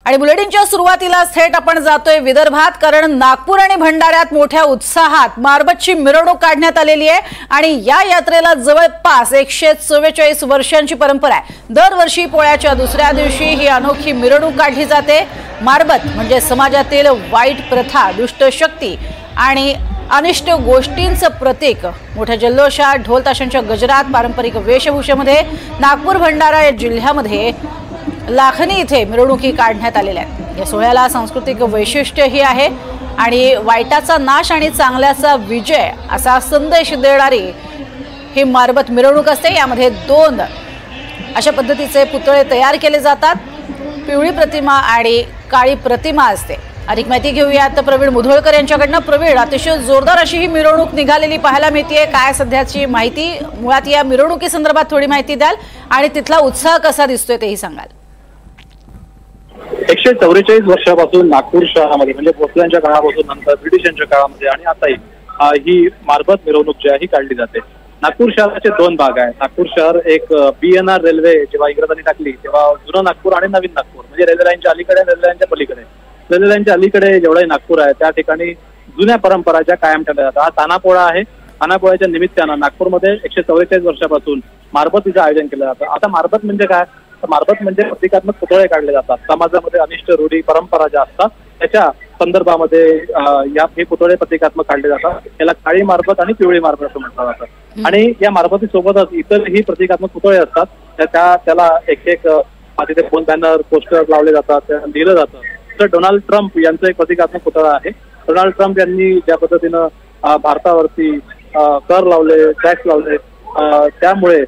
आणि बुलेटिनच्या सुरुवातीला थेट आपण जातोय विदर्भात, कारण नागपूर आणि भंडाऱ्यात मोठ्या उत्साहात मारबतची मिरवणूक काढण्यात आलेली आहे आणि या यात्रेला जवळपास 144 वर्षांची परंपरा आहे। दरवर्षी पोळ्याच्या दुसऱ्या दिवशी ही अनोखी मिरवणूक काढली जाते। मारबत म्हणजे समाजातील वाईट प्रथा, दुष्ट शक्ती आणि अनिष्ट गोष्टींचं प्रतीक। मोठ्या जल्लोषात ढोल ताशांच्या गजरात पारंपरिक वेशभूषेमध्ये नागपूर भंडारा या जिल्ह्यामध्ये लाखनी इथे मिरवणुकी काढण्यात आलेल्या आहेत। या सोहळ्याला सांस्कृतिक वैशिष्ट्यही आहे आणि वाईटाचा नाश आणि चांगल्याचा विजय असा संदेश देणारी ही मारबत मिरवणूक असते। यामध्ये 2 अशा पद्धतीचे पुतळे तयार केले जातात, पिवळी प्रतिमा आणि काळी प्रतिमा असते। अधिक माहिती घेऊयात प्रवीण मुधोळकर यांच्याकडनं। प्रवीण, अतिशय जोरदार अशी ही मिरवणूक निघालेली पाहायला मिळते, काय सध्याची माहिती? मुळात या मिरवणुकी संदर्भात थोडी माहिती द्याल आणि तिथला उत्साह कसा दिसतोय तेही सांगाल। 144 वर्षापासून नागपूर शहरामध्ये म्हणजे भोसल्यांच्या काळापासून नंतर ब्रिटिशांच्या काळामध्ये आणि आताही ही मारबत मिरवणूक जी आहे ही काढली जाते। नागपूर शहराचे 2 भाग आहेत। नागपूर शहर एक BNR रेल्वे जेव्हा इंग्रजांनी टाकली तेव्हा जुनं नागपूर आणि नवीन नागपूर म्हणजे रेल्वे लाईनच्या अलीकडे, रेल्वे लाईनच्या पलीकडे। रेल्वे लाईनच्या अलीकडे जेवढे नागपूर आहे त्या ठिकाणी जुन्या परंपरा ज्या कायम ठेवल्या जातात। हा तानापोळा आहे। तानापोळ्याच्या निमित्तानं नागपूरमध्ये 144 वर्षापासून मारबतीचं आयोजन केलं जातं। आता मारबत म्हणजे काय? मारबत म्हणजे प्रतिकात्मक पुतळे काढले जातात। समाजामध्ये अनिष्ट रूढी परंपरा ज्या असतात त्याच्या संदर्भामध्ये हे पुतळे प्रतिकात्मक काढले जातात। याला काळी मारबत आणि पिवळी मारबत असं म्हटलं जातं। आणि या मारबती सोबतच इतरही प्रतिकात्मक पुतळे असतात। त्याला एक तिथे फोन बॅनर, पोस्टर लावले जातात, लिहिलं जातं। तर डोनाल्ड ट्रम्प यांचं एक प्रतिकात्मक पुतळा आहे। डोनाल्ड ट्रम्प यांनी ज्या पद्धतीनं भारतावरती कर लावले, टॅक्स लावले, त्यामुळे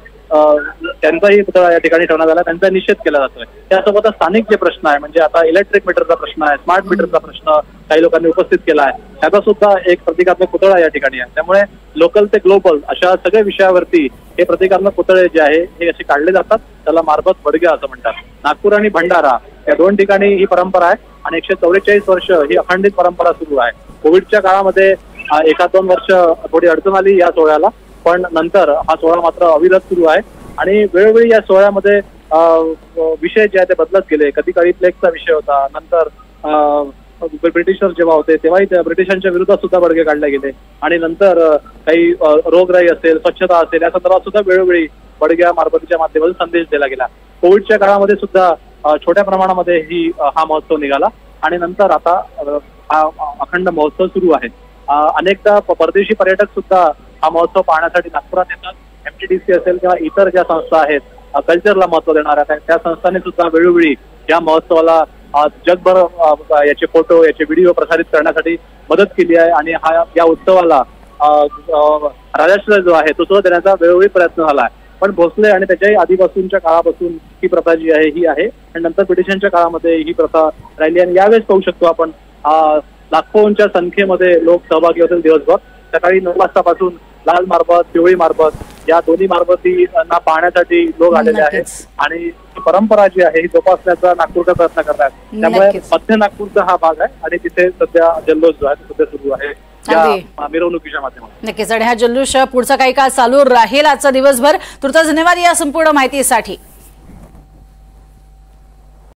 त्यांचाही पुतळा या ठिकाणी ठेवण्यात आला, त्यांचा निषेध केला जातोय। त्यासोबतच स्थानिक जे प्रश्न आहे म्हणजे आता इलेक्ट्रिक मीटरचा प्रश्न आहे, स्मार्ट मीटरचा प्रश्न काही लोकांनी उपस्थित केला आहे, त्याचा सुद्धा एक प्रतिकात्मक पुतळा या ठिकाणी आहे। त्यामुळे लोकल ते ग्लोबल अशा सगळ्या विषयावरती हे प्रतिकात्मक पुतळे जे आहे हे असे काढले जातात। त्याला मारबत बडग्या असं म्हणतात। नागपूर आणि भंडारा या 2 ठिकाणी ही परंपरा आहे आणि 144 वर्ष ही अखंडित परंपरा सुरू आहे। कोविडच्या काळामध्ये 1-2 वर्ष थोडी अडचण आली या सोहळ्याला, पण नंतर हा सोहळा मात्र अविरत सुरू आहे आणि वेळोवेळी या सोहळ्यामध्ये विषय जे आहे ते बदलत गेले। कधी काळी प्लेगचा विषय होता, नंतर ब्रिटिशर जेव्हा होते तेव्हाही त्या ब्रिटिशांच्या विरोधात सुद्धा बडगे काढले गेले आणि नंतर काही रोगराई असेल, स्वच्छता असेल या संदर्भात सुद्धा वेळोवेळी बडग्या मारबतीच्या माध्यमातून संदेश दिला गेला। कोविडच्या काळामध्ये सुद्धा छोट्या प्रमाणामध्ये हा महोत्सव निघाला आणि नंतर आता हा अखंड महोत्सव सुरू आहे। अनेकदा परदेशी पर्यटक सुद्धा हा महोत्सव पाहण्यासाठी नागपुरात येतात। MTDC असेल किंवा इतर ज्या संस्था आहेत कल्चरला महत्व देणाऱ्या त्या संस्थांनी सुद्धा वेळोवेळी या महोत्सवाला जगभर याचे फोटो, याचे व्हिडिओ प्रसारित करण्यासाठी मदत केली आहे आणि या उत्सवाला राजाश्रय जो आहे तो सुद्धा देण्याचा वेळोवेळी प्रयत्न झाला आहे। पण भोसले आणि त्याच्याही आधीपासूनच्या काळापासून ही प्रथा जी आहे ही आहे आणि नंतर ब्रिटिशांच्या काळामध्ये ही प्रथा राहिली आणि यावेळेस पाहू शकतो आपण लाखोंच्या संख्येमध्ये लोक सहभागी होतील। दिवसभर सकाळी 9 वाजतापासून लाल मारबत, पिवळी मारबत या दोन्ही मारबतींना पाहण्यासाठी लोक आलेले आहेत आणि ही परंपरा जी आहे ही जोपासण्याचा नागपूरचा प्रयत्न करत आहेत। त्यामुळे मध्य नागपूरचा हा भाग आहे आणि तिथे सध्या जल्लोष जो आहे तो सध्या सुरू आहे या मिरवणुकीच्या माध्यमातून। नक्कीच, आणि हा जल्लोष पुढचा काही काळ चालू राहील आजचा दिवसभर। तुर्तास धन्यवाद या संपूर्ण माहितीसाठी।